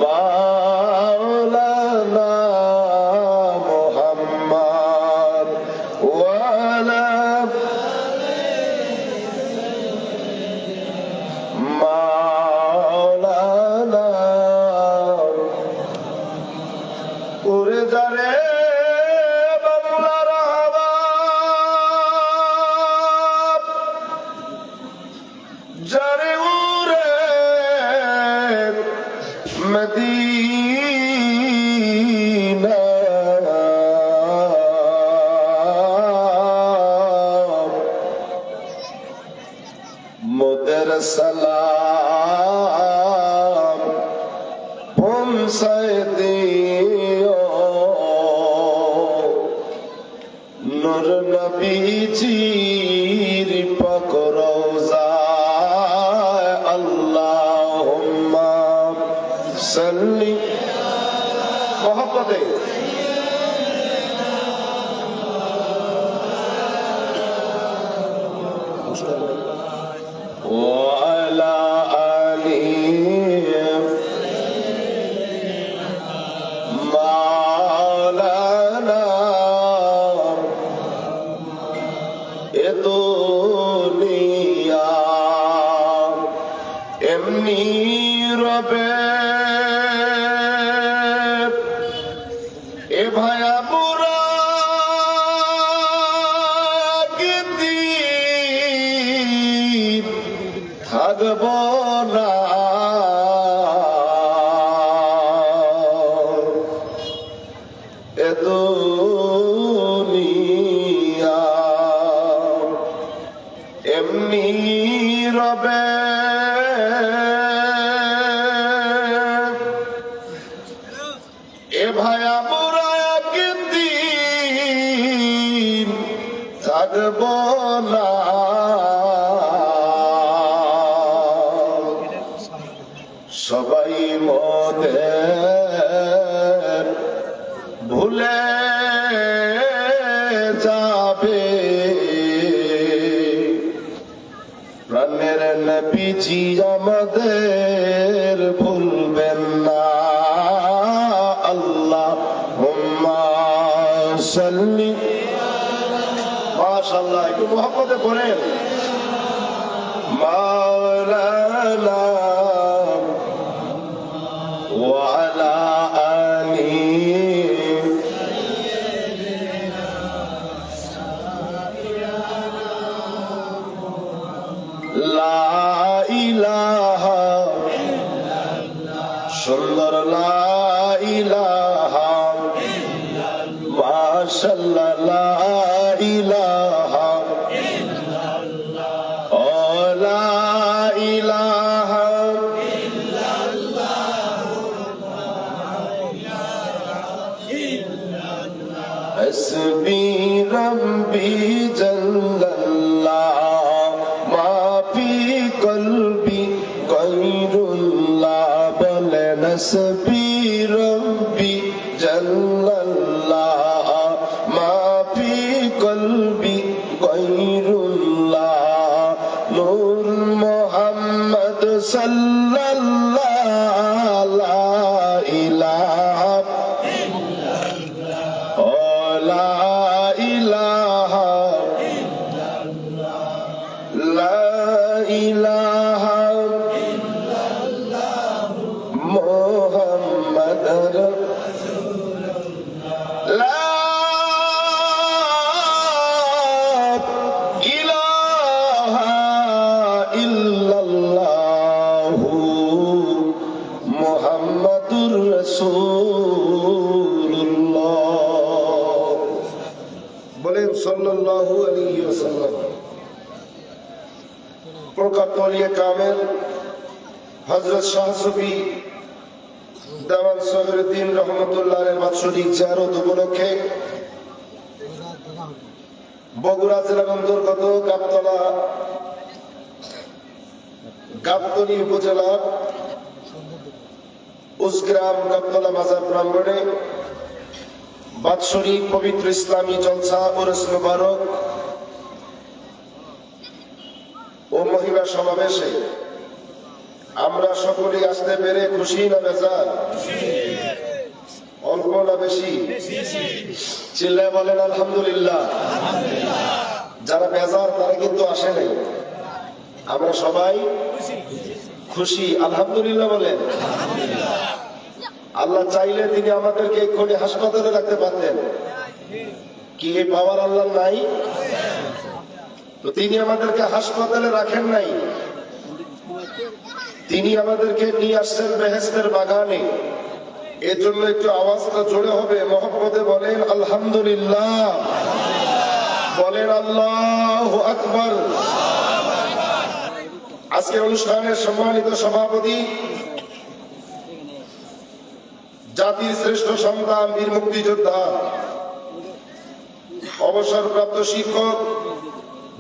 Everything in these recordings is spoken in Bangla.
মাওলানা মুহাম্মদ ওয়ালা মাওলানা উড়ে যারে বাংলার হাওয়া যারে উড়ে মদিনা মোদের সালাম পৌঁছায় দিও নূর নবীজির পাক রওজায় আল্লাহুম্মা সাল্লি মোহাম্মদে وعلى آله مولانا এ দুনিয়া এমনি রবে এ ভায়া বুড়া থাকব না এ দুনিয়া এমনি রবে এ ভায়া বুড়া একদিন থাকব না সবাই মোদের ভুলে যাবে প্রাণের নবীজি আমাদের ভুলবেন না আল্লাহুম্মা সাল্লি মাশাআল্লাহ একটু মুহাব্বতে পড়েন মাওলানা وعلى آله لا إله সুন্দর লা ইলাহা মাশাআল্লাহ লা ইলাহা ও লা ইলাহা حسبي ربي جل الله ما في قلبي غير الله بل حسبي ربي جل الله ما في قلبي غير الله نور محمد صلى الله لا إله لا إله لا إله محمد رسول الله لا إله إلا الله محمد رسول الله বলেন সাল্লাল্লাহু আলাইহি ওয়াসাল্লাম প্রকার তলিয়ে কামেল হযরত শাহ সুফি দামান সদরুদ্দিন রহমাতুল্লাহ আলাইহির বাৎসরিক জিয়ারত উপলক্ষে বগুড়া জেলার অন্তর্গত গাবতলী উপজেলা উসগ্রাম গাবতলা মাজার প্রাঙ্গণে বাৎসরিক পবিত্র ইসলামী জলসা উরস মুবারক ও মহিলা সমাবেশে আমরা সকলেই আসতে পেরে খুশি না বেজার? অল্প না বেশি? চিল্লায় বলেন আলহামদুলিল্লাহ। যারা বেজার তারা কিন্তু আসে নাই, আমরা সবাই খুশি। আলহামদুলিল্লাহ বলেন। আল্লাহ চাইলে তিনি আমাদেরকে এক্ষুনি হাসপাতালে রাখতে পারতেন, কি এই পাওয়ার আল্লাহ নাই? তো তিনি আমাদেরকে হাসপাতালে রাখেন নাই, তিনি আমাদেরকে নিয়ে আসছেন বেহেশতের বাগানে। এর জন্য একটু আওয়াজটা জোরে হবে, মহব্বতে বলেন আলহামদুলিল্লাহ, বলেন আল্লাহু আকবার। আজকের অনুষ্ঠানের সম্মানিত সভাপতি, জাতির শ্রেষ্ঠ সন্তান, বীর মুক্তিযোদ্ধা, অবসরপ্রাপ্ত শিক্ষক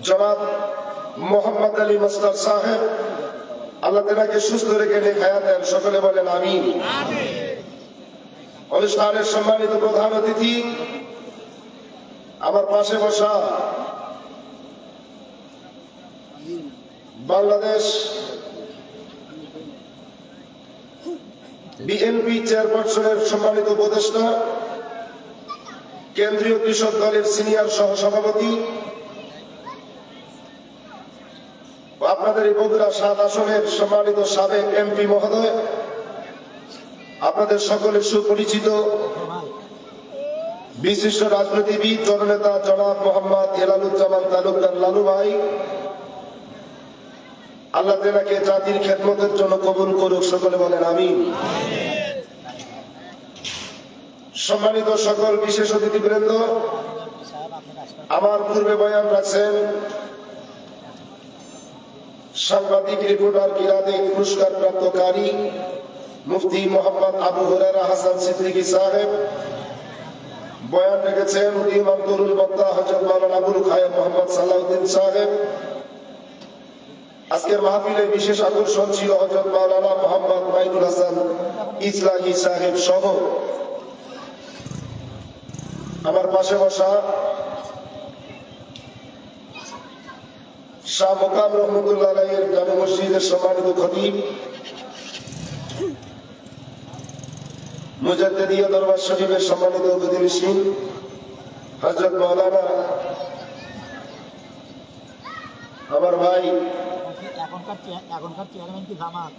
জনাব মোহাম্মদ আলী মাস্টার সাহেব, আল্লাহ তাআলাকে সুস্থ রেখে নেখায়া দেন, সকলে বলেন আমিন। অনুষ্ঠানের সম্মানিত প্রধান অতিথি, আমার পাশে বসা বাংলাদেশ বিএনপি চেয়ারপারসনের সম্মানিত উপদেষ্টা, কেন্দ্রীয় কৃষক দলের সিনিয়র সহসভাপতি, আপনাদের এই বগুড়া ৭ আসনের সম্মানিত সাবেক এমপি মহোদয়, আপনাদের সকলের সুপরিচিত বিশিষ্ট রাজনীতিবিদ জননেতা জনাব মোহাম্মদ হেলালুজ্জামান তালুকদার লালু ভাই, আল্লাহ তাআলাকে জাতির খেদমতের জন্য কবুল করুক, সকলে বলেন আমিন। সম্মানিত সকল বিশেষ অতিথিবৃন্দ, আমার পূর্বে বয়ান রাখছেন সাংবাদিক, রিপোর্টার, কিরাদে পুরস্কার প্রাপ্তকারী মুফতি মোহাম্মদ আবু হুরায়রা হাসান সিদ্দিকী সাহেব। বয়ান রেখেছেন ইমাম তরুল বক্তা হযরত মাওলানা আবুল খায়ের মোহাম্মদ সালাউদ্দিন সাহেব। আজকের মাহফিলের বিশেষ আকর্ষণ ছিল হযরত মাওলানা মোহাম্মদ মাইনুল হাসান ইসলাহি সাহেব সহ আমার পাশে বসা শাহ মোকাম রহমতুল্লাহ আলাইহির জামে মসজিদের সম্মানিত খতিব, মুজাদ্দিদিয়া দরবার শরীফের সম্মানিত অতিথি হযরত মাওলানা আমার ভাই, এখনকার চেয়ারম্যান কি জামাত,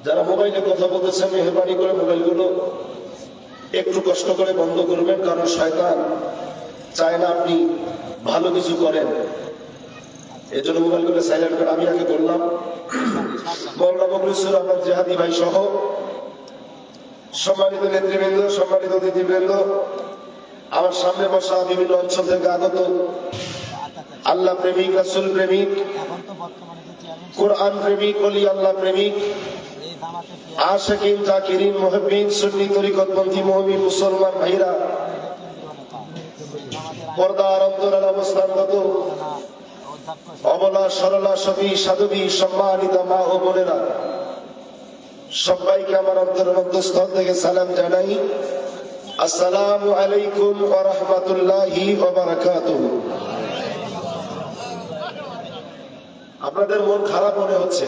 যারা মোবাইলে কথা বলতেছেন, মেহরবানি করে মোবাইলগুলো একটু কষ্ট করে বন্ধ করবেন, কারণ শয়তান চায় না আপনি ভালো কিছু করেন, এই জন্য মোবাইলগুলো সাইলেন্ট করে। আমি আগে বললাম মওলানা বকরুল আমার জেহাদি ভাই সহ সম্মানিত নেতৃবৃন্দ, সম্মানিত অতিথিবৃন্দ, আমার সামনে বসা বিভিন্ন অঞ্চল থেকে আগত আল্লাহ প্রেমিক, রাসূল প্রেমিক, কোরআন প্রেমিক, ওলি আল্লাহ প্রেমিক, আশিকিন, জাকিরিন, মুহিব্বিন, সুন্নি তরিকতপন্থী মুমিন মুসলমান ভাইরা, পর্দার অন্তরাল অবস্থানগত অবলা সরলা সতী সাধবী সম্মানিত মা ও বোনেরা, সবাইকে আমার অন্তরের অন্তঃস্থল থেকে সালাম জানাই। আসসালামু আলাইকুম ওয়া রাহমাতুল্লাহি ওয়া বারাকাতুহু। আপনাদের মন খারাপ মনে হচ্ছে,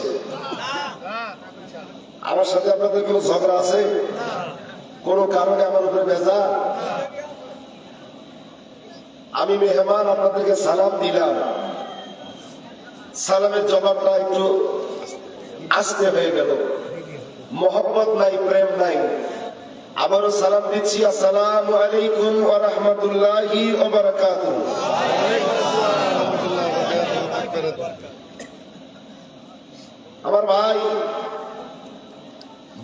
আমার সাথে আপনাদের কোনো ঝগড়া আছে? কোনো কারণে আমার উপরে বেজার? আমি মেহমান, আপনাদেরকে সালাম দিলাম, সালামের জবাবটা একটু আস্তে হয়ে গেল, মহব্বত নাই, প্রেম নাই। আবারও সালাম দিচ্ছি, আসসালামু আলাইকুম ওয়া রাহমাতুল্লাহি ওয়া বারাকাতুহু। আমার ভাই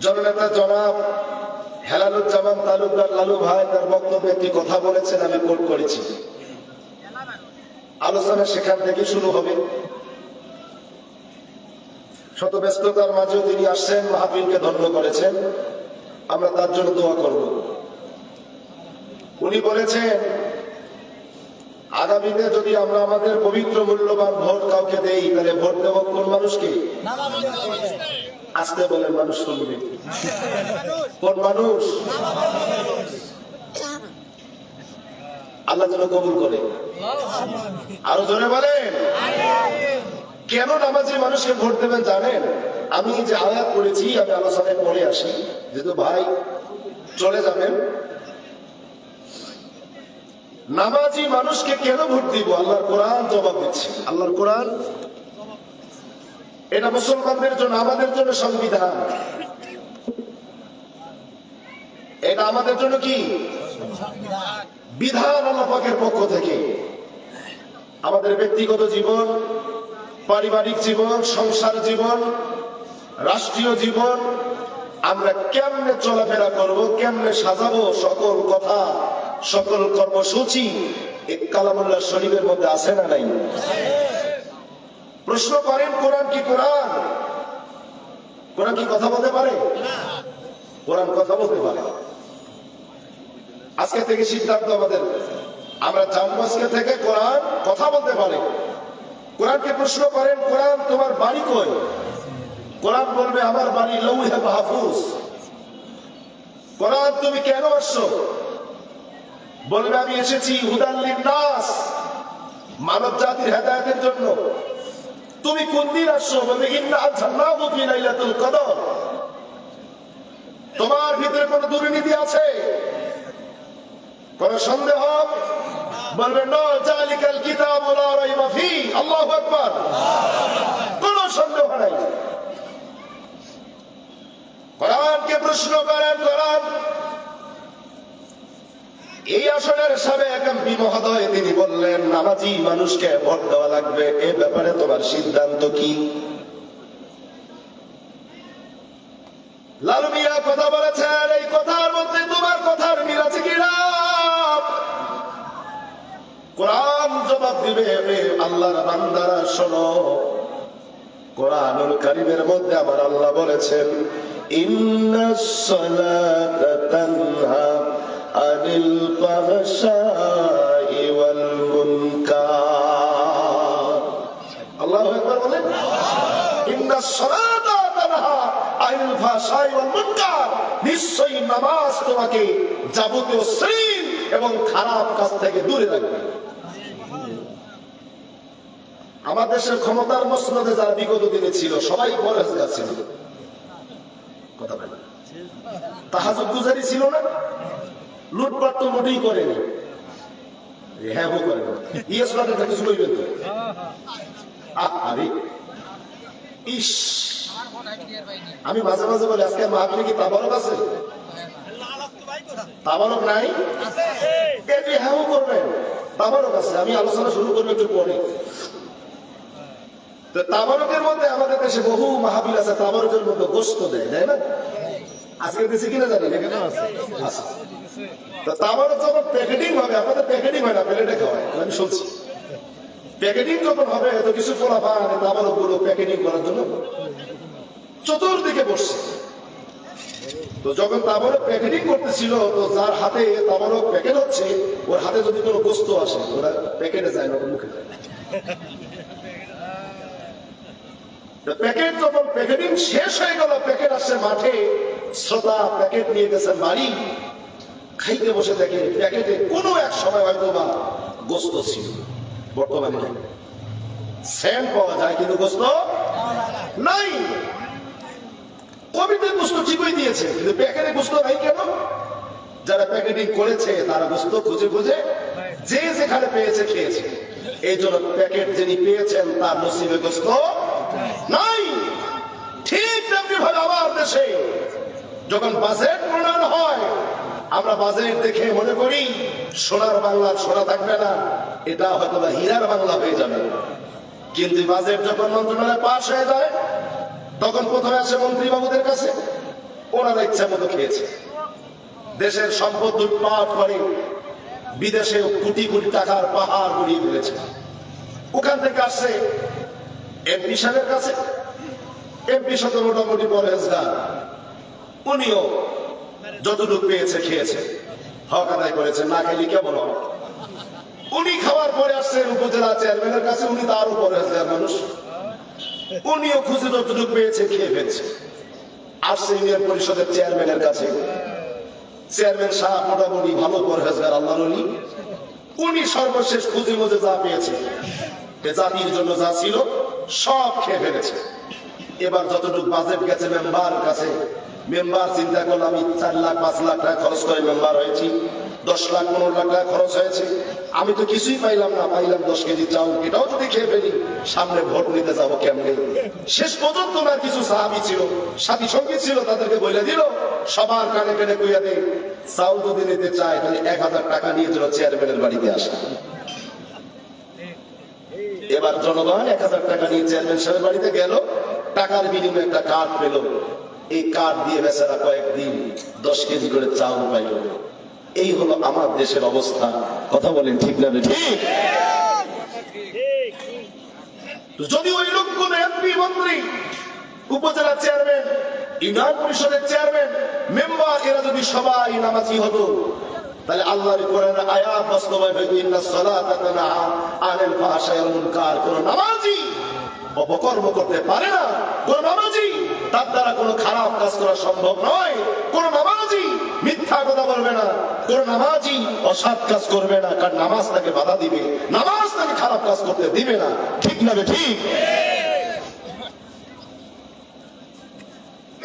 জননেতা জনাব হেলালুজ্জামান তালুকদার লালু ভাই তার বক্তব্যে একটি কথা বলেছেন, আমি কোট করেছি। আলোচনা সেখান থেকে শুরু হবে। শত ব্যস্ততার মাঝেও তিনি আসছেন, মাহফিলকে ধন্য করেছেন, আমরা তার জন্য দোয়া করব। উনি বলেছেন আগামীতে যদি আমরা আমাদের পবিত্র মূল্যবান ভোট কাউকে দেই, তাহলে ভোট দেব কোন মানুষকে? আসতে বলেন, মানুষ শুনবে। কোন মানুষ? আল্লাহ যেন কবুল করে। আরো জোরে বলেন। কেন নামাজি মানুষকে ভোট দেবেন জানেন? আমি যে আয়াত পড়েছি, আমি আলোচনায় পড়ে আসি, যেহেতু ভাই চলে যাবেন। নামাজি মানুষকে কেন ভোট দিব? আল্লাহর কোরআন জবাব দিচ্ছে। আল্লাহর কোরআন, এটা মুসলমানদের জন্য, আমাদের জন্য সংবিধান। এটা আমাদের জন্য কি বিধান? আল্লাহ পাকের পক্ষ থেকে আমাদের ব্যক্তিগত জীবন, পারিবারিক জীবন, সংসার জীবন, রাষ্ট্রীয় জীবন, আমরা কেমনে চলাফেরা করব, কেমনে সাজাবো, সকল কথা, সকল কর্মসূচি এই কালামুল্লাহ শরীফের মধ্যে আছে না নাই? প্রশ্ন করেন, কোরআন কি কোরআন? কোরআন কি কথা বলতে পারে? কোরআন কথা বলতে পারে। আজকে থেকে সিদ্ধান্ত আমাদের, আমরা জানবো আজকে থেকে কোরআন কথা বলতে পারে। কোরআনকে প্রশ্ন করেন, কোরআন তোমার বাড়ি কই? কোরআন বলবে আমার বাড়ি লৌহে মাহফুজ। কোরআন তুমি কেন আসছো? বলবে আমি এসেছি হুদাল লিন্নাস, মানব জাতির হেদায়েতের জন্য। তুমি কোন দিন আসছো? বলবে ইন্না আনজালনাহু ফি লাইলাতুল কদর। তোমার ভিতরে কোন দুর্নীতি আছে, কোন সন্দেহ? বলবে না, জালিকাল কিতাবু লা রাইবা ফি। আল্লাহু আকবার। কোন সন্দেহ নাই। কোরআনকে প্রশ্ন করেন। কোরআন, এই আসনের সাবেক এমপি মহোদয় তিনি বললেন নামাজি মানুষকে ভোট দেওয়া লাগবে, এ ব্যাপারে তোমার সিদ্ধান্ত কি? লালু মিয়া কথা বলেছেন, এই কথার মধ্যে তোমার কথার মিল আছে কিনা? কোরআন জবাব দিবে, আল্লাহর বান্দারা শোনো, কোরআনুল কারীমের মধ্যে আমার আল্লাহ বলেছেন ইন্নাস সালাতা তানহা আনিল ফাহশাই ওয়াল মুনকার। আল্লাহু আকবার বলেন। ইন্নাস সালাতা তানহা আনিল ফাহশাই ওয়াল মুনকার। নিশ্চয়ই নামাজ তোমাকে যাবতীয় শ্লীল এবং খারাপ কাজ থেকে দূরে রাখবে। আমার দেশের ক্ষমতার মসনদে যারা বিগত দিনে ছিল সবাই পরেজগার ছিল। কথা বলে তাহাজ্জুদ গুজারি ছিল না, লুটপাট তো মোটেই করেনি। হ্যাঁ ও করে না, ইয়েস না কিছু কইবেন তো? আরে ইস, আমি মাঝে মাঝে বলি আজকে মাহফিলে কি তাবারক আছে? তাবারক নাই? হ্যাঁ ও করবেন, তাবারক আছে। আমি আলোচনা শুরু করবো একটু পরে। তো তাবারকের মধ্যে আমাদের দেশে বহু মাহফিল আছে, তাবারকের মধ্যে গোশত দেয়, তাই না? আজকে দেশে কিনা জানি না কেন আছে। তো তাবারক যখন প্যাকেটিং হবে, আপনাদের প্যাকেটিং হয় না, প্লেটে খাওয়ায়, আমি শুনছি। প্যাকেটিং যখন হবে, এত কিছু করা পায় তাবারক গুলো প্যাকেটিং করার জন্য চতুর্দিকে বসছে। তো যখন তাবারক প্যাকেটিং করতেছিল, তো যার হাতে তাবারক প্যাকেট হচ্ছে, ওর হাতে যদি কোনো গোশত আসে, ওরা প্যাকেটে যায় না, মুখে যায়। প্যাকেট যখন প্যাকেটিং শেষ হয়ে গেল, প্যাকেট আসছে মাঠে, শ্রোতা প্যাকেট নিয়ে গেছেন বাড়ি, খাইতে বসে দেখে প্যাকেটে কোনো এক সময় হয়তো বা গোশত ছিল, বর্তমানে নেই। সেন্ট পাওয়া যায় কিন্তু গোশত নাই। কবিতে গোশত ঠিকই দিয়েছে, কিন্তু প্যাকেটে গোশত নাই কেন? যারা প্যাকেটিং করেছে তারা গোশত খুঁজে খুঁজে যে যেখানে পেয়েছে খেয়েছে। এই জন্য প্যাকেট যিনি পেয়েছেন তার নসিবে গোশত নাই। ঠিক তেমনি ভাবে আমার দেশে যখন বাজেট প্রণয়ন হয়, আমরা বাজেট দেখে মনে করি সোনার বাংলার সোনা থাকবে না, এটা হয়তো বা হীরার বাংলা হয়ে যাবে। কিন্তু বাজেট যখন মন্ত্রণালয়ে পাশ হয়ে যায়, তখন প্রথমে আসে মন্ত্রী বাবুদের কাছে, ওনারা ইচ্ছা মতো খেয়েছে, দেশের সম্পদ লুটপাট করে বিদেশে কোটি কোটি টাকার পাহাড় গড়িয়ে ফেলেছে। ওখান থেকে আসছে এমপি সাহেবের কাছে, এমপি সাথে মোটামুটি পরেজগার, উনিও যতটুকু পেয়েছে খেয়েছে, হক আদায় করেছে, না খেলে কেমন হবে। উনি খাওয়ার পরে আসছেন উপজেলা চেয়ারম্যানের কাছে, উনি তার উপরে মানুষ, উনিও খুঁজে যতটুকু পেয়েছে খেয়ে ফেলছে। আসছে ইউনিয়ন পরিষদের চেয়ারম্যানের কাছে, চেয়ারম্যান সাহেব মোটামুটি ভালো পরহেজগার আল্লাহর ওলি, উনি সর্বশেষ খুঁজে মুজে যা পেয়েছে, জাতির জন্য যা ছিল সব খেয়ে ফেলেছে। এবার যতটুকু বাজেট গেছে মেম্বার কাছে, মেম্বার চিন্তা করলো আমি 4 লাখ 5 লাখ টাকা খরচ করে মেম্বার হয়েছি, 10 লাখ 15 লাখ টাকা খরচ হয়েছে, আমি তো কিছুই পাইলাম না, পাইলাম 10 কেজি চাউল, এটাও যদি খেয়ে ফেলি সামনে ভোট নিতে যাবো কেমনে। শেষ পর্যন্ত না কিছু সাহাবী ছিল, সাথী সঙ্গী ছিল, তাদেরকে বলে দিল সবার কানে কানে কইয়া দে চাউল যদি নিতে চায় তাহলে 1000 টাকা নিয়ে যেন চেয়ারম্যানের বাড়িতে আসে। এবার জনগণ 1000 টাকা নিয়ে চেয়ারম্যান সাহেবের বাড়িতে গেল, টাকার বিনিময়ে একটা কার্ড পেল, এই কার্ড দিয়ে বেচারা কয়েকদিন 10 কেজি করে চাউল পাইল। এই হলো আমার দেশের অবস্থা। কথা বলেন ঠিক না ঠিক? যদি ওই লোকগুলো এমপি, মন্ত্রী, উপজেলা চেয়ারম্যান, ইউনিয়ন পরিষদের চেয়ারম্যান, মেম্বার, এরা যদি সবাই নামাজি হতো তাহলে আল্লাহর কোরআনের আয়াত বাস্তবায়ন হইতো, ইন্নাস সালাতা তানহা আনিল ফাহশাই ওয়াল মুনকার। কোন নামাজি অপকর্ম করতে পারে না, কোন নামাজি তার দ্বারা কোনো খারাপ কাজ করা সম্ভব নয়, কোন নামাজি মিথ্যা কথা বলবে না, কোন নামাজি অসৎ কাজ করবে না, কারণ নামাজ তাকে বাধা দিবে, নামাজ তাকে খারাপ কাজ করতে দিবে না। ঠিক না ঠিক?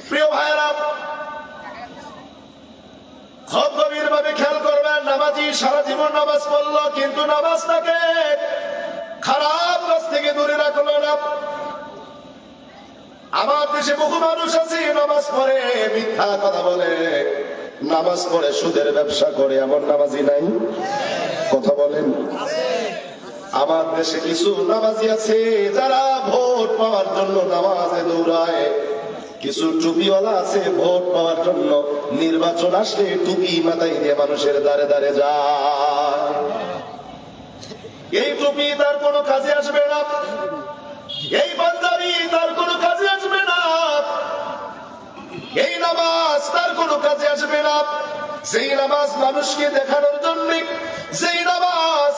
প্রিয় ভাইয়েরা, খুব গভীর ভাবে খেয়াল করবেন, নামাজি সারা জীবন নামাজ পড়লো কিন্তু নামাজ তাকে খারাপ কাজ থেকে দূরে রাখলো না। আমার দেশে বহু মানুষ আছে নামাজ পড়ে মিথ্যা কথা বলে, নামাজ পড়ে সুদের ব্যবসা করে, এমন নামাজি নাই? কথা বলেন। আমার দেশে কিছু নামাজি আছে যারা ভোট পাওয়ার জন্য নামাজে দৌড়ায়, কিছু টুপিওয়ালা আছে ভোট পাওয়ার জন্য নির্বাচন আসলে টুপি মাথায় দিয়ে মানুষের দ্বারে দ্বারে যায়। এই টুপি তার কোনো কাজে আসবে না, এই পাঞ্জাবি তার কোনো কাজে আসবে না, এই নামাজ তার কোনো কাজে আসবে না। যেই নামাজ মানুষকে দেখানোর জন্য, যেই নামাজ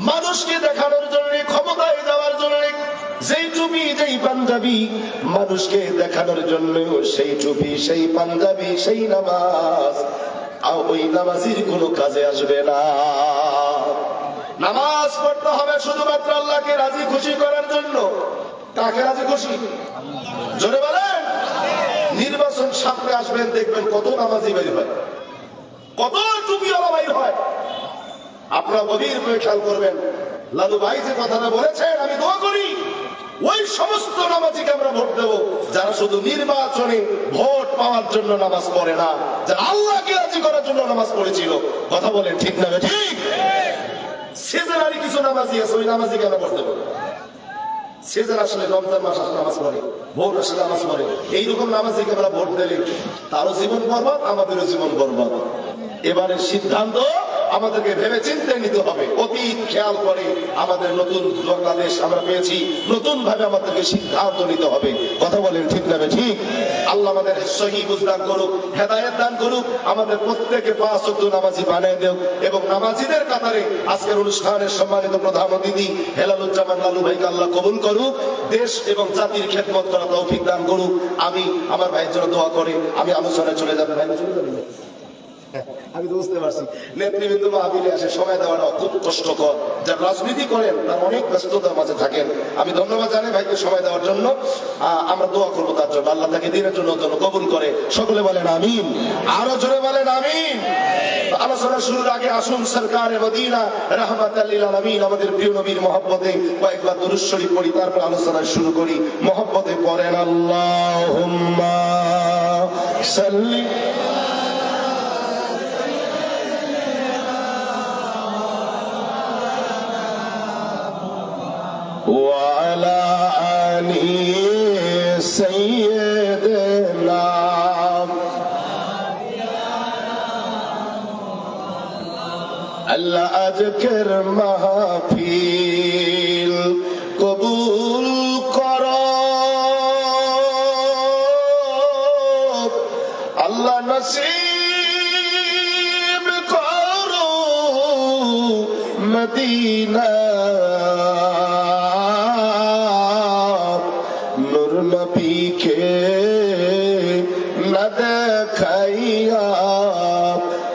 মানুষকে দেখানোর জন্য, ক্ষমতায় যাওয়ার জন্য, যেই টুপি যেই পাঞ্জাবি মানুষকে দেখানোর জন্য, সেই টুপি সেই পাঞ্জাবি সেই নামাজ ওই নামাজির কোনো কাজে আসবে না। নামাজ পড়তে হবে শুধুমাত্র আল্লাহকে রাজি খুশি করার জন্য। কাকে রাজি খুশি? জোরে বলেন। নির্বাচন সামনে আসবেন, দেখবেন কত নামাজি বের হয়, কত টুপিওয়ালা বের হয়। আপনারা গভীর করে খেয়াল করবেন। লালু ভাই যে কথাটা বলেছেন, আমি দোয়া করি ওই সমস্ত নামাজিকে আমরা ভোট দেব যারা শুধু নির্বাচনে ভোট পাওয়ার জন্য নামাজ পড়ে না, যারা আল্লাহকে রাজি করার জন্য নামাজ পড়েছিল। কথা বলেন ঠিক না ঠিক? সেজনারি কিছু নামাজি আছে, ওই নামাজিকে আমরা ভোট দেব। সেজন আসলে রমজান মাস আসলে নামাজ পড়ে, ভোট আসলে নামাজ পড়ে, এইরকম নামাজিকে আমরা ভোট দিলে তারও জীবন বরবাদ, আমাদেরও জীবন বরবাদ। এবারের সিদ্ধান্ত আমাদেরকে ভেবে চিন্তে নিতে হবে, অতীত খেয়াল করে আমাদের নতুন বাংলাদেশ আমরা পেয়েছি, নতুন ভাবে আমাদেরকে সিদ্ধান্ত নিতে হবে। কথা বলেন ঠিক না ঠিক? আল্লাহ আমাদের সহি বুঝদান করুক, হেদায়েত দান করুক, আমাদের প্রত্যেকে 5 ওয়াক্ত নামাজি বানিয়ে দেব, এবং নামাজিদের কাতারে আজকের অনুষ্ঠানের সম্মানিত প্রধান অতিথি হেলালুজ্জামান লালু ভাইকে আল্লাহ কবুল করুক, দেশ এবং জাতির খেদমত করা তৌফিক দান করুক। আমি আমার ভাইয়ের জন্য দোয়া করে আমি আলোচনায় চলে যাবো। ভাই চলে যাবেন? আমি তো বুঝতে পারছি নেতৃবৃন্দ মাহফিলে আসে সময় দেওয়াটা খুব কষ্টকর, যারা রাজনীতি করেন তার অনেক ব্যস্ততার মাঝে থাকেন। আমি ধন্যবাদ জানাই ভাইকে সময় দেওয়ার জন্য। আমরা দোয়া করবো তার জন্য, আল্লাহ তাকে দিনের জন্য কবুল করে। সকলে বলেন আমিন, আরো জোরে বলেন আমিন। আলোচনা শুরুর আগে আসুন সরকারে মদিনা রাহমাতাল লিল আলামিন আমাদের প্রিয় নবীর মহব্বতে কয়েকবার দুরূদ শরীফ পড়ি, তারপর আলোচনা শুরু করি। মহব্বতে পড়েন আল্লাহুম্মা সাল্লি وعلى آل سيدنا আল্লাহ আজকের মাহফিল কবুল করো, আল্লাহ নসিব করো মদিনা, নূর নবীকে না দেখাইয়া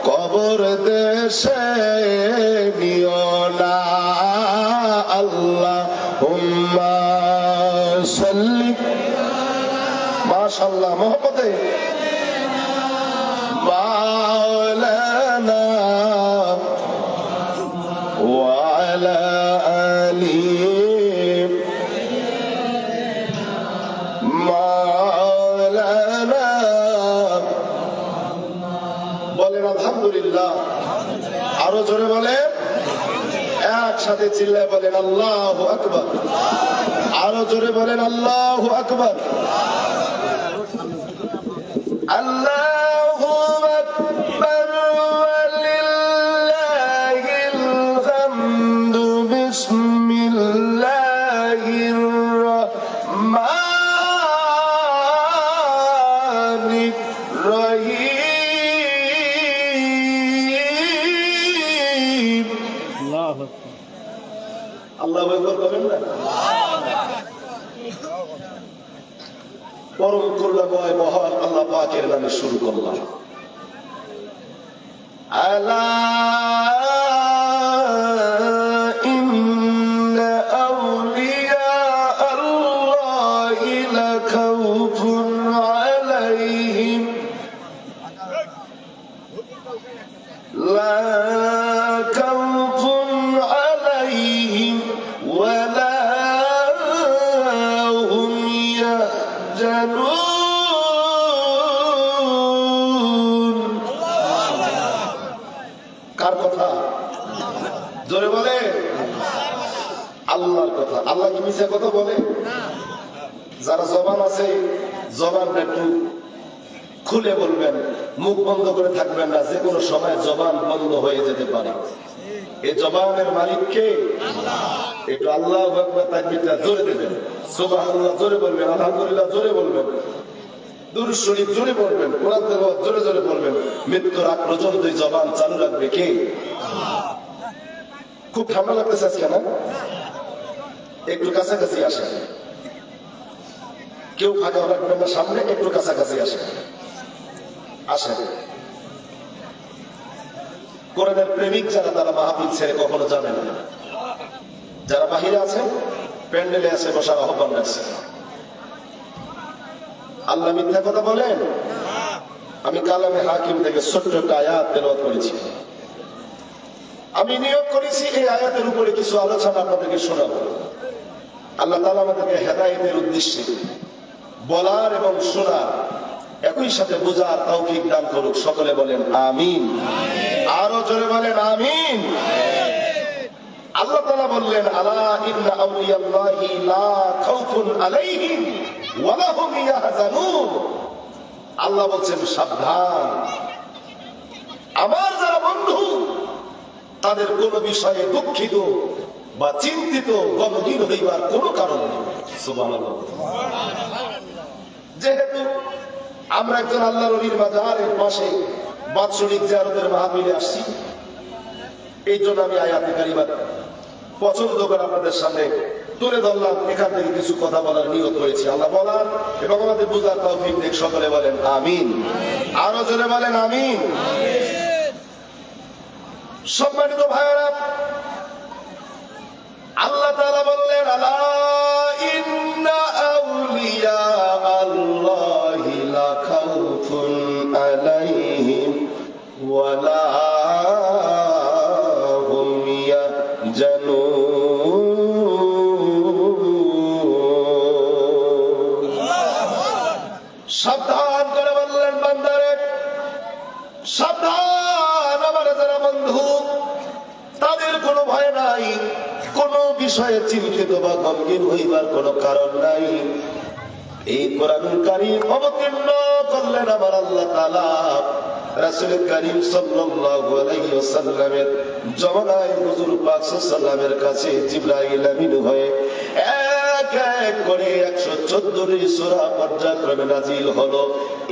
কবর দেশে নিও না। আল্লাহুম্মা মাশাআল্লাহ মোহব্বতে মাওলানা ওয়া আলা আলি মাওলানা বলেন আলহামদুলিল্লাহ। আরো জোরে বলেন, একসাথে চিল্লায় বলেন আল্লাহু আকবার। আরো জোরে বলেন আল্লাহু আকবার। আল্লাহু আকবার ওয়ালিল্লাহিল হামদু বিসমিল্লাহির রহমানির রহিম। আল্লাহু আকবার। আল্লাহু আকবার বলেন না? পরম করুণাময় মহান আল্লাহ পাকের নামে শুরু করলাম। আলা ইন্না আউলিয়া আল্লাহি লা খাউফুন আলাইহিম লা খাউফুন আলাইহিম ওয়া লা হুম ইয়াহজানুন। কার কথা? জোরে বলে আল্লাহর কথা। আল্লাহ কি মিথ্যা কথা বলে? যারা জবান আছে জবানটা একটু খুলে বলবেন, মুখ বন্ধ করে থাকবেন না, যে কোনো সময় জবান বন্ধ হয়ে যেতে পারে। এই জবানের মালিক কে? একটু আল্লাহু আকবার তাকবীরটা জোরে দেবেন, সুবহানাল্লাহ জোরে বলবেন, আলহামদুলিল্লাহ জোরে বলবেন, দুরূদ শরীফ জোরে পড়বেন, কোরআন তেলাওয়াত জোরে জোরে পড়বেন। মৃত্যুর আগ পর্যন্ত এই জবান চালু রাখবে কে? খুব ঠান্ডা লাগতেছে আজকে না? একটু কাছাকাছি আসেন, কেউ ফাঁকা রাখবেন না সামনে, একটু কাছাকাছি আসেন। আসেন, কোরআনের প্রেমিক যারা তারা মাহফিল ছেড়ে কখনো যাবেন না। যারা বাহিরে আছেন প্যান্ডেলে আছে বসার আহ্বান রাখছে। আল্লাহ মিথ্যা কথা বলেন? আমি কালামে হাকিম থেকে ছোট্ট একটা আয়াত তেলাওয়াত করেছি। আমি নিয়োগ করেছি এই আয়াতের উপরে কিছু আলোচনা আপনাদেরকে শোনাবো। আল্লাহ তাআলা আমাদেরকে হেদায়েতের উদ্দেশ্যে বলার এবং শোনার, একই সাথে বোঝার তৌফিক দান করুক। সকলে বলেন আমিন। আরো জোরে বলেন আমিন। আল্লাহ তাআলা বললেন আলা ইন্না আউলিয়াল্লাহি লা খাউফুন আলাইহিম ওয়া লা হুম ইয়াহজানুন। আল্লাহ বলছেন সাবধান, আমার যারা বন্ধু তাদের কোন বিষয়ে দুঃখিত বা চিন্তিত গমগীন হইবার কোনো কারণ নেই। সুবহানাল্লাহ। যেহেতু আমরা একজন আল্লাহর ওলির মাজারের পাশে বাৎসরিক জিয়ারতের মাহফিলে আসছি, এই জন্য আমি আয়াতে কারিমা পছন্দ করে আপনাদের সামনে তুলে ধরলাম। এখান থেকে কিছু কথা বলার নিয়ত হয়েছে। আল্লাহ বলার এবং আমাদের বুঝার তৌফিক দিক। সকলে বলেন আমিন। আরো জোরে বলেন আমিন। সম্মানিত ভাইয়েরা, আল্লাহ তাআলা বললেন আলা ইন্না আউলিয়া আল্লাহি লা খাউফুন আলাইহিম ওয়া লা হুম ইয়াহজানুন। সাবধান করে বললেন বান্দারে, সাবধান, আমার যারা বন্ধু তাদের কোনো ভয় নাই, কোনো বিষয়ে চিন্তিত বা গমগীন হইবার কোনো কারণ নাই। এই কোরআনুল কারীম অবতীর্ণ করলেন আমার আল্লাহ তাআলা রাসূল করিম সাল্লাল্লাহু আলাইহি ওয়াসাল্লামের জমানায় হুজুর পাক সাল্লাল্লাহু কাছে জিবরাইল আমিন হয়ে এক এক করে 114টি সূরা পর্যায়ক্রমে নাজিল হলো।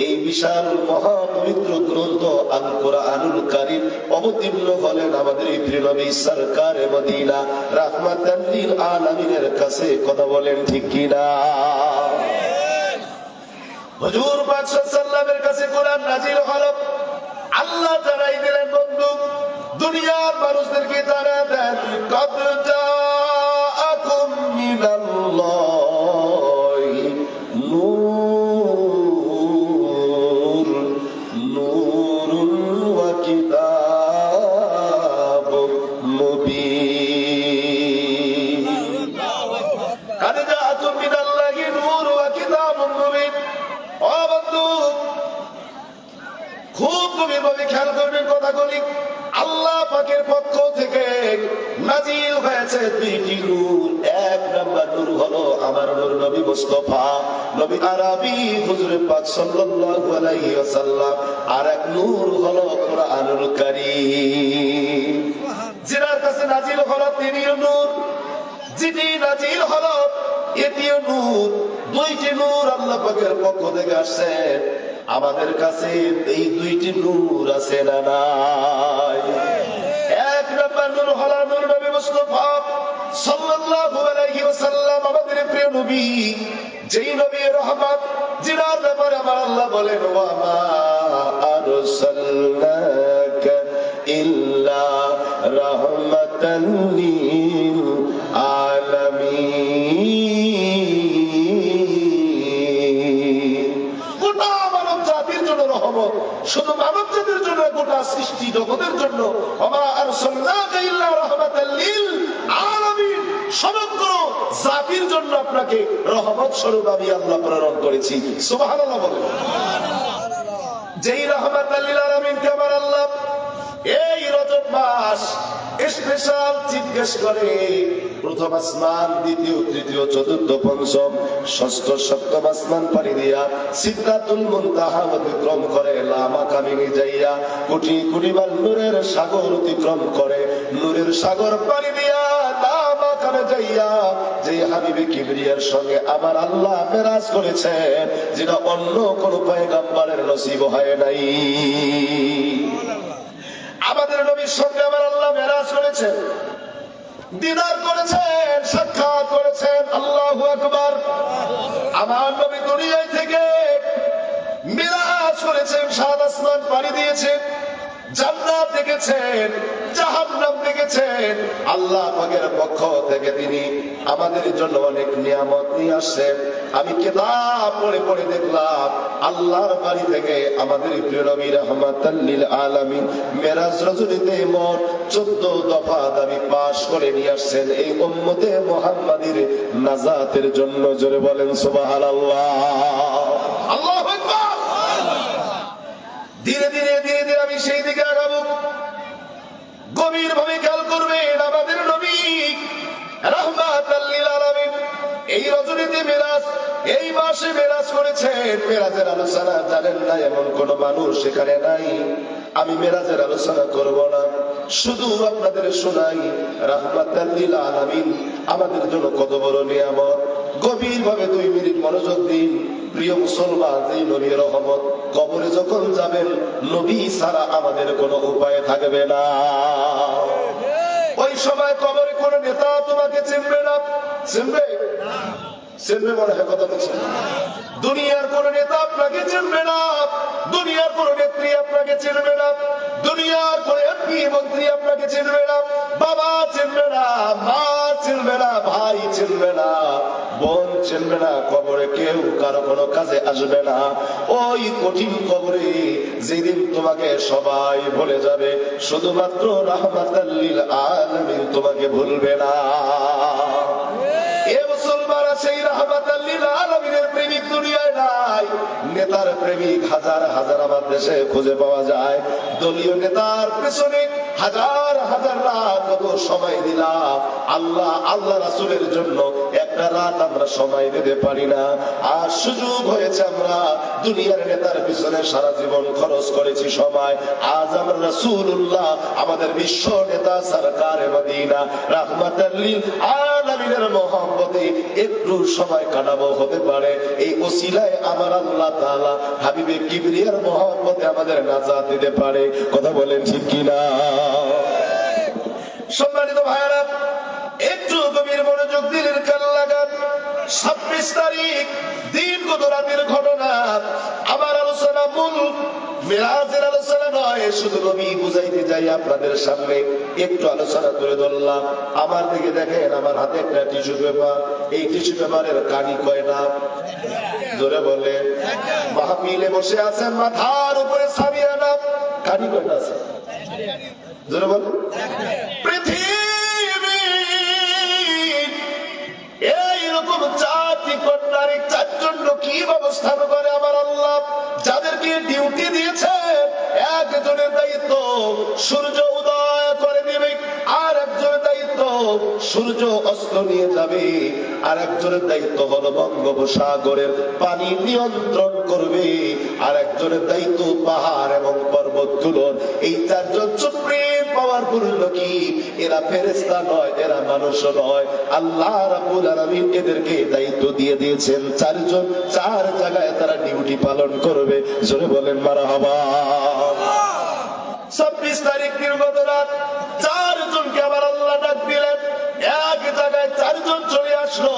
এই বিশাল মহাপবিত্র গ্রন্থ আল কোরআনুল কারীম অবতীর্ণ হলেন আমাদের এই প্রিয় নবী সরকারে মদিনা রাহমাতাল লিল আলামিনের কাছে। কথা বলেন ঠিক কি না? হুজুর পাক সাল্লাল্লাহু কাছে কোরআন নাজিল হলো। আল্লাহ জানাই দিলেন বন্ধু, দুনিয়ার মানুষদেরকে জানা দেন কদ জাআকুম মিনাল্লাহি নূর খুব গভীরভাবে খেয়াল করবেন কথাগুলি। আল্লাহ পাকের পক্ষ থেকে নাজিল হয়েছে দুইটি নূর। এক নাম্বার নূর হলো আমার নূর নবী মুস্তাফা নবী আরবি হুজুর পাক সাল্লাল্লাহু আলাইহি ওয়াসাল্লাম। আর এক নূর হলো কোরআনুল কারীম। যার কাছে নাজিল হলো তিনিও নূর, যেটি নাজিল হলো এটিও নূর। দুইটি নূর আল্লাহ পাকের পক্ষ থেকে আসছে। আমাদের কাছে এই দুইটি নূর আছে না নাই? এক নম্বর নূর হলো নূর নবী মুস্তাফা সাল্লাল্লাহু আলাইহি ওয়াসাল্লাম, আমাদের প্রিয় নবী, যেই নবী রহমত, যার ব্যাপারে আমার আল্লাহ বলেন ওয়া মা আরসালনাকা ইল্লা রাহমাতান লিল আলামিন। গোটা মানব জাতির জন্য রহমত, শুধু মানব জাতির জন্য, গোটা সৃষ্টি জগতের জন্য। ওয়া মা আরসালনাকা ইল্লা রাহমাতান লিল আলামিন, সমগ্র জাতির জন্য আপনাকে রহমত স্বরূপ আমি আল্লাহ প্রেরণ করেছি। সুবহানাল্লাহ বলেন। যেই রহমাতাল লিল আলামিন কে আমার আল্লাহ এই রজব মাস স্পেশাল জিজ্ঞেস করে প্রথম আসমান, দ্বিতীয়, তৃতীয়, চতুর্থ, পঞ্চম, ষষ্ঠ, সপ্তম আসমান পাড়ি দিয়া সিদরাতুল মুনতাহা অতিক্রম করে লামাকামিনী যাইয়া কোটি কোটি বার নূরের সাগর অতিক্রম করে, নূরের সাগর পাড়ি দিয়া লামাকামে যাইয়া যে হাবিবে কিবরিয়ার সঙ্গে আমার আল্লাহ মেরাজ করেছেন, যেটা অন্য কোন পয়গম্বরের নসিব হয় নাই। আমাদের নবীর সঙ্গে আমার আল্লাহ মেরাজ করেছেন, দিদার করেছেন, সাক্ষাৎ করেছেন। আল্লাহু আকবার। আমার নবী দুনিয়ায় থেকে মেরাজ করেছেন, সাত আসমান পাড়ি দিয়েছেন, জান্নাত দেখেছেন, জাহান্নাম দেখেছেন। আল্লাহ পাকের পক্ষ থেকে তিনি আমাদের জন্য অনেক নিয়ামত নিয়ে আসছেন। আমি কিতাব পড়ে পড়ে দেখলাম আল্লাহর বাড়ি থেকে আমাদের প্রিয় নবী রাহমাতাল লিল আলামিন মেরাজ রজনীতে মোট 14 দফা দাবি পাশ করে নিয়ে আসছেন এই উম্মতে মুহাম্মাদির নাজাতের জন্য। জোরে বলেন সুবহানাল্লাহ। আল্লাহু আকবার। ধীরে ধীরে ধীরে ধীরে আমি সেই দিকে আগাবো। গভীর ভাবে খেয়াল করবেন, আমাদের নবী রাহমাতাল লিল আলামিন এই রজনীতে মেরাজ, এই মাসে মেরাজ করেছেন। মেরাজের আলোচনা জানেন না এমন কোন মানুষ সেখানে নাই। আমি মেরাজের আলোচনা করব না, শুধু আপনাদের শোনাই রাহমাতাল লিল আলামিন আমাদের জন্য কত বড় নিয়ামত। গভীর ভাবে 2 মিনিট মনোযোগ দিন। প্রিয় মুসলমান, এই নবী রহমত, কবরে যখন যাবেন নবী ছাড়া আমাদের কোনো উপায় থাকবে না। ওই সময় কবরে কোন নেতা তোমাকে চিনবে না। চিনবে? চিনবে মনে হয় কথা বলছে। দুনিয়ার কোন নেতা আপনাকে চিনবে না, দুনিয়ার কোন নেত্রী আপনাকে চিনবে না, দুনিয়ার কোন এমপি মন্ত্রী আপনাকে চিনবে না, বাবা চিনবে না, মা চিনবে না, ভাই চিনবে না, বোন চিনবে না। কবরে কেউ কারো কোনো কাজে আসবে না। ওই কঠিন কবরে যেদিন তোমাকে সবাই ভুলে যাবে, শুধুমাত্র রাহমাতাল লিল আলামিন তোমাকে ভুলবে না। এ মুসলমানরা, সেই রাহমাতাল লিল আলামিনের প্রেমিক দুনিয়ায় নাই। নেতার প্রেমিক হাজার হাজার আমার দেশে খুঁজে পাওয়া যায়। দলীয় নেতার পেছনে হাজার হাজার রাত কত সময় দিলাম, আল্লাহ আল্লাহ রাসূলের জন্য একটা রাত আমরা সময় দিতে পারি না। আর সুযোগ হয়েছে আমরা দুনিয়ার নেতার পিছনে সারা জীবন খরচ করেছি সময়। আজ আমরা রাসূলুল্লাহ আমাদের বিশ্ব নেতা সরকারে মদিনা রাহমাতাল লিল আলামিনের মহব্বতে একটু সময় কাটাবো, হতে পারে এই ওসিলায় আমার আল্লাহ তাআলা হাবিবে কিবরিয়ার মহব্বতে আমাদের নাজাত দিতে পারে। কথা বলেন ঠিক কিনা? সম্মানিত ভাইরা, একটু গভীর মনোযোগ দিলেন, কান লাগান। 26 তারিখ দিনগত রাতের ঘটনা। আমার আলোচনা মূল মেরাজের আলোচনা নয়, শুধু নবী বুঝাইতে যাই আপনাদের সামনে একটু আলোচনা করে ধরলাম। আমার দিকে দেখেন, আমার হাতে একটা টিস্যু পেপার। এই টিস্যু পেপারের কানি কয়টা? জোরে বলে। মাহফিলে বসে আছেন, মাথার উপরে সাবিয়ানা, কানি কয়টা আছে? জোরে বলে। পৃথিবী এইরকম জাতি কন্যার 4 জন কি ব্যবস্থা করে আমার আল্লাহ? যাদেরকে ডিউটি দিয়েছে, একজনের দায়িত্ব সূর্য উদয় করে দিবে, আর একজনের দায়িত্ব সূর্য অস্ত নিয়ে যাবে, আর একজনের দায়িত্ব হলো বঙ্গোপসাগরের পানি নিয়ন্ত্রণ করবে, আর একজনের দায়িত্ব পাহাড় এবং পর্বতগুলোর। এই চারজন সুপ্রিম পাওয়ারফুল কি, এরা ফেরেশতা নয়, এরা মানুষও নয়। আল্লাহ রাব্বুল আলামিন এদেরকে দায়িত্ব দিয়ে দিয়েছেন চারজন, চার জায়গায় তারা ডিউটি পালন করবে। জোরে বলেন মারহাবা। 26 তারিখ নির্গত রাত চারজনকে আবার আল্লাহ ডাক দিলেন। এক জায়গায় চারজন চলে আসলো,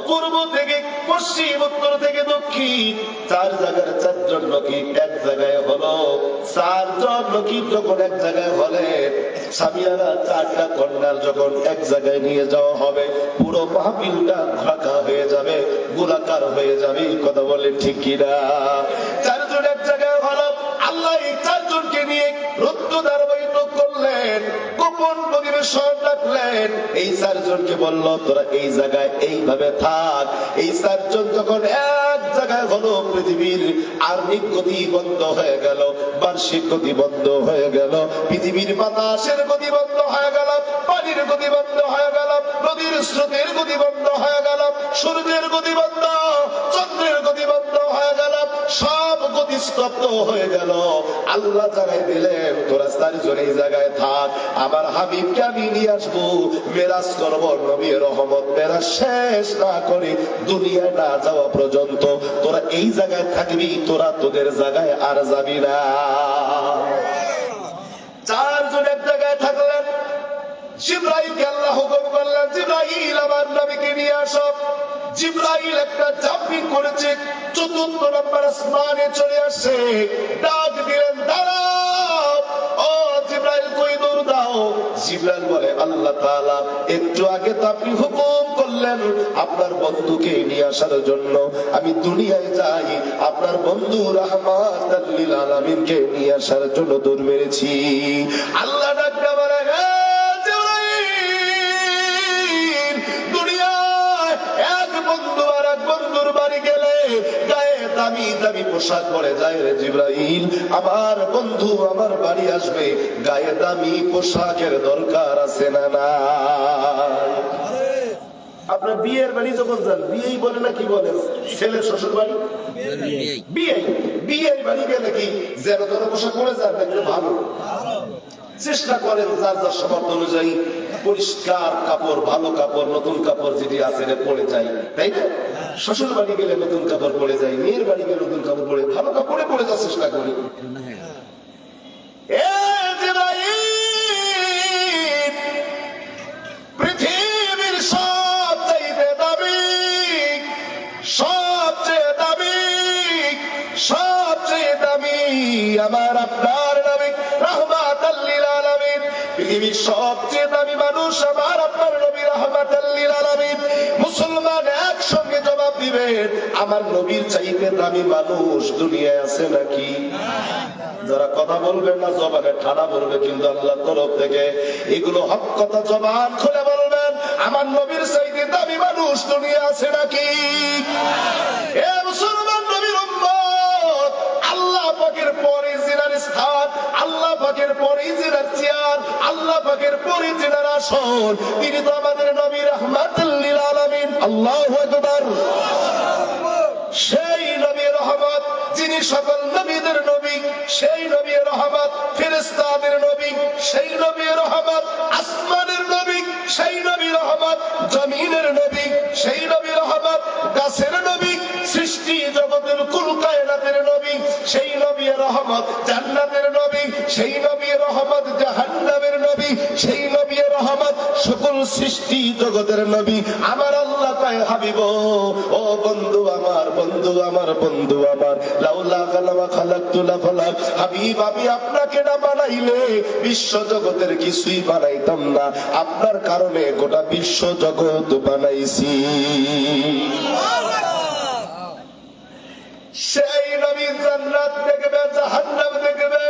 পূর্ব থেকে পশ্চিম, উত্তর থেকে দক্ষিণ, চার জায়গায় চারজন লোকই এক জায়গায় হলো। চারজন লোকই যখন এক জায়গায় হলে, সামিয়ারা চারটা কন্যার যখন এক জায়গায় নিয়ে যাওয়া হবে, পুরো মাহফিলটা ফাঁকা হয়ে যাবে, গোলাকার হয়ে যাবে। কথা বলেন ঠিক কিনা? চারজন এক জায়গায় হলো, আল্লাহ এই চারজনকে নিয়ে রুদ্ধদ্বার বৈঠক করলেন, গোপন পরিবেশন রাখলেন। এই চারজনকে বলল, তোরা এই জায়গায় এইভাবে থাক। এই চারজন যখন এক জায়গায় হলো, পৃথিবীর আর্নিক গতি বন্ধ হয়ে গেল, বার্ষিক গতি বন্ধ হয়ে গেল, পৃথিবীর বাতাসের গতি বন্ধ হয়ে গেল, পানির গতি বন্ধ হয়ে গেল, নদীর স্রোতের গতি বন্ধ হয়ে গেল, সূর্যের গতি বন্ধ, চন্দ্রের গতি বন্ধ হয়ে গেল, সব গতি স্তব্ধ হয়ে গেল। আল্লাহ জানাই দিলেন, তোরা চারজন এই জায়গায় থাক, আমার হাবিবকে আমি নিয়ে আসবো, মেরাজ করবো, নবী রহমত মেরাজ শেষ না করে দুনিয়ায় না যাওয়া পর্যন্ত তোরা এই জায়গায় থাকবি, তোরা তোদের জায়গায় আর যাবি না। চারজন এক জায়গায় থাকলেন। জিবরাইলকে আল্লাহ হুকুম করলেন, জিবরাইল আমার নবীকে নিয়ে আসো। জিবরাইল একটা জাম্পিং করেছে, চতুর্থ নম্বর আসমানে চলে আসছে, ডাক দিলেন, দাঁড়াও। ও জিবরাইল, কই দৌড় দাও? জিবরাইল বলে, আল্লাহ তাআলা একটু আগে তো আপনি হুকুম করলেন আপনার বন্ধুকে নিয়ে আসার জন্য, আমি দুনিয়ায় যাই, আপনার বন্ধু রাহমাতাল লিল আলামিনকে নিয়ে আসার জন্য দৌড় মেরেছি। আল্লাহ ডাক দিয়ে বলে, বন্ধু আর এক বন্ধুর বাড়ি গেলে গায়ে দামি দামি পোশাক পরে যায় রে জিবরাইল, আমার বন্ধু আমার বাড়ি আসবে, গায়ে দামি পোশাকের দরকার আছে না? না, আপনার বিয়ের বাড়ি যখন যান, বিয়েই বলে না কি বলে, ছেলের শ্বশুর বাড়ি বিয়ে, বিয়ের বাড়ি গেলে কি যেন তেন পোশাক পরে যান, দেখলে ভালো। চেষ্টা করেন যার যার সামর্থ্য অনুযায়ী পরিষ্কার কাপড়, ভালো কাপড়, নতুন কাপড় যেটি আছে পরে যাই, তাই না? শ্বশুর বাড়ি গেলে নতুন কাপড় পরে যাই, মেয়ের বাড়ি গেলে নতুন কাপড় পরে, ভালো কাপড়ে পরে যাওয়ার চেষ্টা করি। পৃথিবীর সবচেয়ে দামি, সবচেয়ে দামি, সবচেয়ে দামি আমার আপনার নবী রাহমাতাল লিল আলামিন। পৃথিবীর সবচেয়ে দামি মানুষ আমার আপনার নবী রাহমাতাল লিল আলামিন। মুসলমান একসঙ্গে জবাব দিবেন, আমার নবীর চাইতে দামি মানুষ দুনিয়ায় আছে নাকি? যারা কথা বলবেন না, জবানে ঠাড়া বলবে, কিন্তু আল্লাহর তরফ থেকে এগুলো হক কথা, জবান খুলে বলবেন, আমার নবীর চাইতে দামি মানুষ দুনিয়া আছে নাকি? এ মুসলমান নবীর উম্মত, আল্লাহ পাকের পরে জিনার স্থান, আল্লাহ পাকের পরে জিনার চেয়ার, আল্লাহ পাকের পরে জিনার আসন, তিনি তো আমাদের নবী রাহমাতুল লিল আলামিন। আল্লাহু আকবার। সেই নবী রহমত, যিনি সকল নবীদের নবী, সেই নবী রহমত ফেরেশতাদের নবী, সেই নবী রহমত আসমানের নবী, সেই নবী রহমত জমিনের নবী, সেই নবী রহমত গাছের নবী, সৃষ্টি জগতের কুল কায়নাতের নবী, সেই নবী রহমত জান্নাতের নবী, সেই নবী রহমত জাহান্নামের নবী, সেই নবী রহমত সকল সৃষ্টি জগতের নবী। আমার আল্লাহ কয়, হাবিব ও বন্ধু আমার, বন্ধু আমার, বন্ধু আমার, লাউলা কালামা খালাকতু লাফালাক, হাবিব আমি আপনাকে না বানাইলে বিশ্ব জগতের কিছুই বানাইতাম না, আপনার কারণে গোটা বিশ্ব জগৎ বানাইছি। সেই নবী জান্নাত দেখবে, জাহান্নাম দেখবে,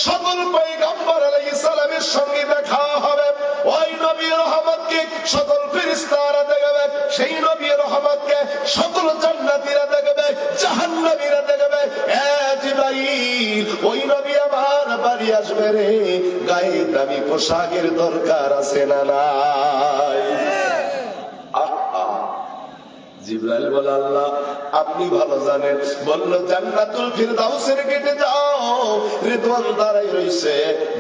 সকল পয়গম্বর আলাইহিস সালামের সঙ্গে দেখা হবে। ওই নবী রহমতকে সকল ফেরেশতারা দেখবে, সেই নবী রহমতকে সকল জান্নাতীরা দেখবে, জাহান্নামীরা দেখবে। এ জিবরাইল, জিবরাইল, ওই নবী আমার বাড়ি আসবে রে, গায়ে দামি পোশাকের দরকার আছে না নাই? জিবরাইল বলে আল্লাহ আপনি ভালো জানেন। বলল জান্নাতুল ফিরদাউসের গেটে যাও, রিদওয়ান দাঁড়াই রইছে,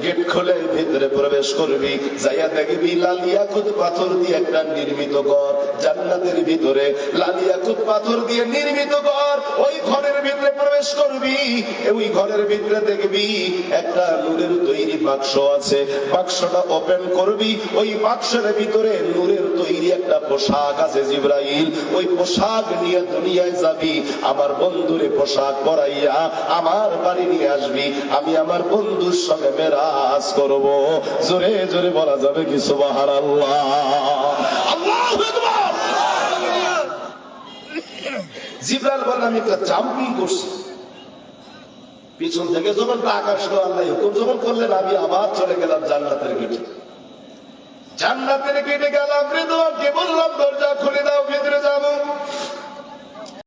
গেট খুলে ভিতরে প্রবেশ করবি, যাইয়া দেখবি লাল ইয়াকুত পাথর দিয়ে একটা নির্মিত ঘর, জান্নাতের ভিতরে লাল ইয়াকুত পাথর দিয়ে নির্মিত ঘর। ওই ঘরের ভিতরে প্রবেশ করবি, ওই ঘরের ভিতরে দেখবি একটা নূরের তৈরি বাক্স আছে, বাক্সটা ওপেন করবি, ওই বাক্সের ভিতরে নূরের তৈরি একটা পোশাক আছে। জিবরাইল ওই পোশাক নিয়ে দুনিয়ায় যাবি, আমার বন্ধুরে পোশাক পরাইয়া আমার বাড়ি নিয়ে আসবি, আমি আমার বন্ধুর সঙ্গে মেরাজ করব। জোরে জোরে বলা যাবে কি সুবহানাল্লাহ? আল্লাহু আকবার। জিবরাইল বলে আমি একটা জাম্পিং করছি, পিছন থেকে যখন ডাক আসলো, আল্লাহ হুকুম যখন করলেন, আমি আবার চলে গেলাম জান্নাতের গেটে। জান্নাতের গেটে গেলাম, রিদওয়ানকে বললাম দরজা খুলে দাও, ভিতরে যাবো।